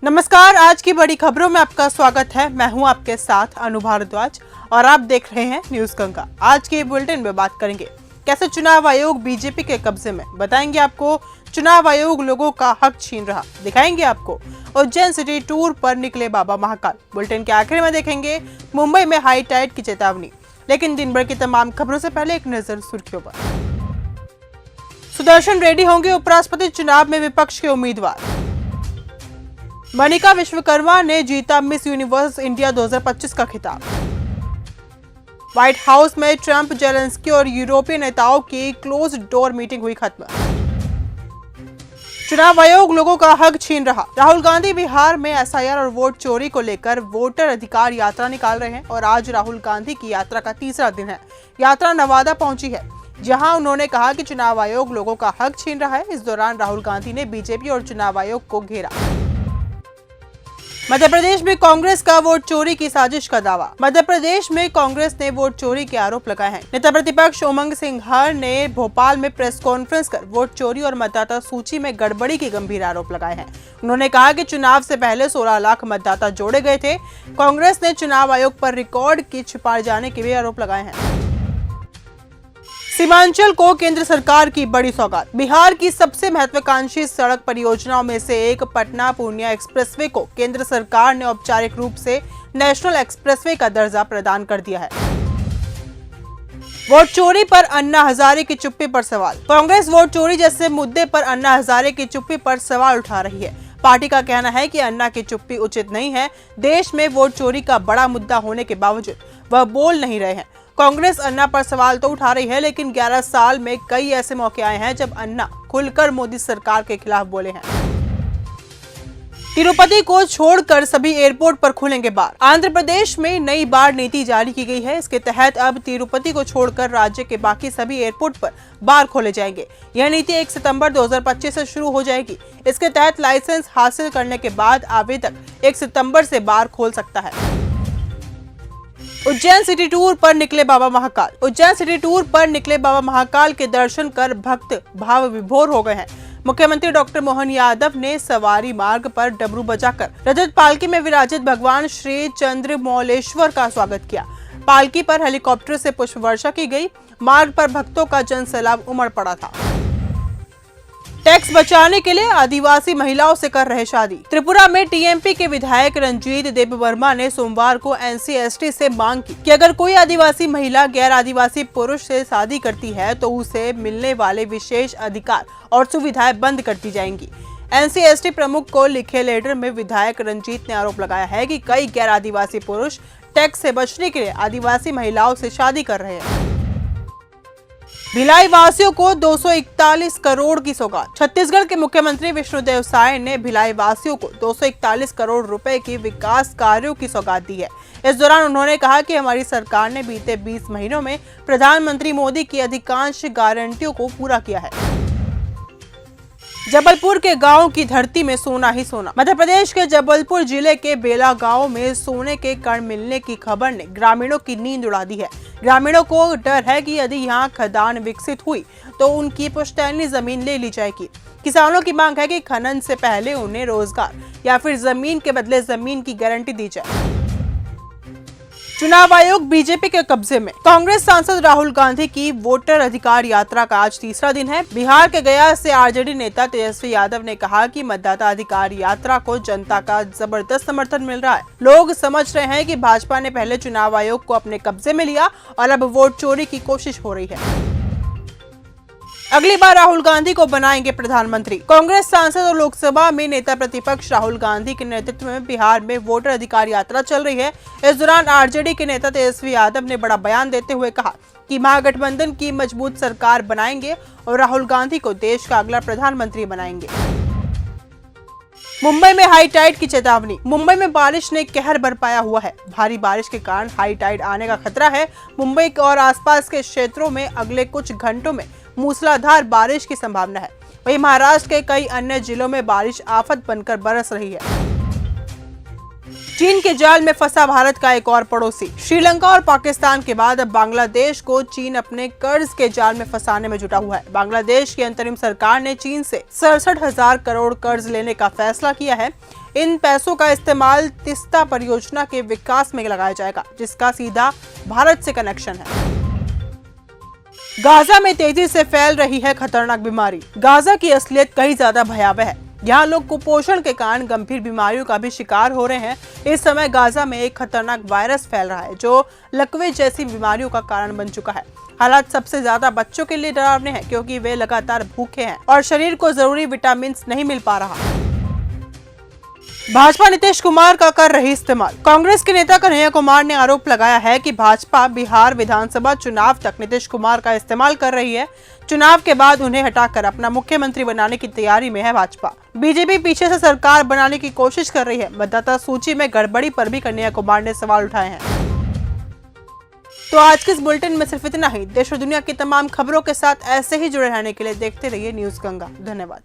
नमस्कार, आज की बड़ी खबरों में आपका स्वागत है। मैं हूं आपके साथ अनु भारद्वाज और आप देख रहे हैं न्यूज गंगा। आज के बुलेटिन में बात करेंगे कैसे चुनाव आयोग बीजेपी के कब्जे में, बताएंगे आपको चुनाव आयोग लोगों का हक छीन रहा, दिखाएंगे आपको उज्जैन सिटी टूर पर निकले बाबा महाकाल। बुलेटिन के आखिर में देखेंगे मुंबई में हाई टाइड की चेतावनी। लेकिन दिन भर की तमाम खबरों से पहले एक नजर सुर्खियों पर। सुदर्शन रेड्डी होंगे उपराष्ट्रपति चुनाव में विपक्ष के उम्मीदवार। मनिका विश्वकर्मा ने जीता मिस यूनिवर्स इंडिया 2025 का खिताब। व्हाइट हाउस में ट्रंप, जेलेंस्की और यूरोपीय नेताओं की क्लोज डोर मीटिंग हुई खत्म। चुनाव आयोग लोगों का हक छीन रहा। राहुल गांधी बिहार में एसआईआर और वोट चोरी को लेकर वोटर अधिकार यात्रा निकाल रहे हैं और आज राहुल गांधी की यात्रा का तीसरा दिन है। यात्रा नवादा पहुंची है, जहां उन्होंने कहा कि चुनाव आयोग लोगों का हक छीन रहा है। इस दौरान राहुल गांधी ने बीजेपी और चुनाव आयोग को घेरा। मध्य प्रदेश में कांग्रेस का वोट चोरी की साजिश का दावा। मध्य प्रदेश में कांग्रेस ने वोट चोरी के आरोप लगाए हैं। नेता प्रतिपक्ष उमंग सिंघार ने भोपाल में प्रेस कॉन्फ्रेंस कर वोट चोरी और मतदाता सूची में गड़बड़ी के गंभीर आरोप लगाए हैं। उन्होंने कहा कि चुनाव से पहले 16 लाख मतदाता जोड़े गए थे। कांग्रेस ने चुनाव आयोग पर रिकॉर्ड की छिपाए जाने के भी आरोप लगाए हैं। सीमांचल को केंद्र सरकार की बड़ी सौगात। बिहार की सबसे महत्वाकांक्षी सड़क परियोजनाओं में से एक पटना पूर्णिया एक्सप्रेसवे को केंद्र सरकार ने औपचारिक रूप से नेशनल एक्सप्रेसवे का दर्जा प्रदान कर दिया है। वोट चोरी पर अन्ना हजारे की चुप्पी पर सवाल। कांग्रेस वोट चोरी जैसे मुद्दे पर अन्ना हजारे की चुप्पी पर सवाल उठा रही है। पार्टी का कहना है कि अन्ना की चुप्पी उचित नहीं है। देश में वोट चोरी का बड़ा मुद्दा होने के बावजूद वह बोल नहीं रहे हैं। कांग्रेस अन्ना पर सवाल तो उठा रही है, लेकिन 11 साल में कई ऐसे मौके आए हैं जब अन्ना खुलकर मोदी सरकार के खिलाफ बोले हैं। तिरुपति को छोड़कर सभी एयरपोर्ट पर खुलेंगे बार। आंध्र प्रदेश में नई बार नीति जारी की गई है। इसके तहत अब तिरुपति को छोड़कर राज्य के बाकी सभी एयरपोर्ट पर बार खोले जाएंगे। यह नीति 1 सितंबर 2025 से शुरू हो जाएगी। इसके तहत लाइसेंस हासिल करने के बाद आवेदक 1 सितंबर से बार खोल सकता है। उज्जैन सिटी टूर पर निकले बाबा महाकाल। उज्जैन सिटी टूर पर निकले बाबा महाकाल के दर्शन कर भक्त भाव विभोर हो गए हैं। मुख्यमंत्री डॉक्टर मोहन यादव ने सवारी मार्ग पर डमरू बजाकर रजत पालकी में विराजित भगवान श्री चंद्रमौलेश्वर का स्वागत किया। पालकी पर हेलीकॉप्टर से पुष्प वर्षा की गई। मार्ग पर भक्तों का जनसैलाब उमड़ पड़ा था। टैक्स बचाने के लिए आदिवासी महिलाओं से कर रहे शादी। त्रिपुरा में टीएमपी के विधायक रंजीत देव वर्मा ने सोमवार को एनसी/एसटी से मांग की कि अगर कोई आदिवासी महिला गैर आदिवासी पुरुष से शादी करती है तो उसे मिलने वाले विशेष अधिकार और सुविधाएं बंद कर दी जाएंगी। एनसी/एसटी प्रमुख को लिखे लेटर में विधायक रंजीत ने आरोप लगाया है कि कई गैर आदिवासी पुरुष टैक्स से बचने के लिए आदिवासी महिलाओं से शादी कर रहे हैं। भिलाई वासियों को 241 करोड़ की सौगात। छत्तीसगढ़ के मुख्यमंत्री विष्णुदेव साय ने भिलाई वासियों को 241 करोड़ रुपए की विकास कार्यों की सौगात दी है। इस दौरान उन्होंने कहा कि हमारी सरकार ने बीते 20 महीनों में प्रधानमंत्री मोदी की अधिकांश गारंटियों को पूरा किया है। जबलपुर के गांव की धरती में सोना ही सोना। मध्य प्रदेश के जबलपुर जिले के बेला गांव में सोने के कण मिलने की खबर ने ग्रामीणों की नींद उड़ा दी है। ग्रामीणों को डर है कि यदि यहां खदान विकसित हुई तो उनकी पुश्तैनी जमीन ले ली जाएगी। किसानों की मांग है कि खनन से पहले उन्हें रोजगार या फिर जमीन के बदले जमीन की गारंटी दी जाए। चुनाव आयोग बीजेपी के कब्जे में। कांग्रेस सांसद राहुल गांधी की वोटर अधिकार यात्रा का आज तीसरा दिन है। बिहार के गया से आरजेडी नेता तेजस्वी यादव ने कहा कि मतदाता अधिकार यात्रा को जनता का जबरदस्त समर्थन मिल रहा है। लोग समझ रहे हैं कि भाजपा ने पहले चुनाव आयोग को अपने कब्जे में लिया और अब वोट चोरी की कोशिश हो रही है। अगली बार राहुल गांधी को बनाएंगे प्रधानमंत्री। कांग्रेस सांसद और लोकसभा में नेता प्रतिपक्ष राहुल गांधी के नेतृत्व में बिहार में वोटर अधिकार यात्रा चल रही है। इस दौरान आरजेडी के नेता तेजस्वी यादव ने बड़ा बयान देते हुए कहा कि महागठबंधन की मजबूत सरकार बनाएंगे और राहुल गांधी को देश का अगला प्रधानमंत्री बनाएंगे। मुंबई में हाई टाइड की चेतावनी। मुंबई में बारिश ने कहर बरपाया हुआ है। भारी बारिश के कारण हाई टाइड आने का खतरा है। मुंबई और आसपास के क्षेत्रों में अगले कुछ घंटों में मूसलाधार बारिश की संभावना है। वहीं महाराष्ट्र के कई अन्य जिलों में बारिश आफत बनकर बरस रही है। चीन के जाल में फंसा भारत का एक और पड़ोसी। श्रीलंका और पाकिस्तान के बाद अब बांग्लादेश को चीन अपने कर्ज के जाल में फंसाने में जुटा हुआ है। बांग्लादेश की अंतरिम सरकार ने चीन से 67,000 करोड़ कर्ज लेने का फैसला किया है। इन पैसों का इस्तेमाल तिस्ता परियोजना के विकास में लगाया जाएगा, जिसका सीधा भारत से कनेक्शन है। गाजा में तेजी से फैल रही है खतरनाक बीमारी। गाजा की असलियत कहीं ज्यादा भयावह है। यहाँ लोग कुपोषण के कारण गंभीर बीमारियों का भी शिकार हो रहे हैं। इस समय गाजा में एक खतरनाक वायरस फैल रहा है जो लकवे जैसी बीमारियों का कारण बन चुका है। हालात सबसे ज्यादा बच्चों के लिए डरावने हैं, क्योंकि वे लगातार भूखे हैं और शरीर को जरूरी विटामिन नहीं मिल पा रहा। भाजपा नीतीश कुमार का कर रही इस्तेमाल। कांग्रेस के नेता कन्हैया कुमार ने आरोप लगाया है कि भाजपा बिहार विधानसभा चुनाव तक नीतीश कुमार का इस्तेमाल कर रही है। चुनाव के बाद उन्हें हटाकर अपना मुख्यमंत्री बनाने की तैयारी में है भाजपा। बीजेपी पीछे से सरकार बनाने की कोशिश कर रही है। मतदाता सूची में गड़बड़ी पर भी कन्हैया कुमार ने सवाल उठाए हैं। तो आज के इस बुलेटिन में सिर्फ इतना ही। देश और दुनिया की तमाम खबरों के साथ ऐसे ही जुड़े रहने के लिए देखते रहिए न्यूज़ गंगा। धन्यवाद।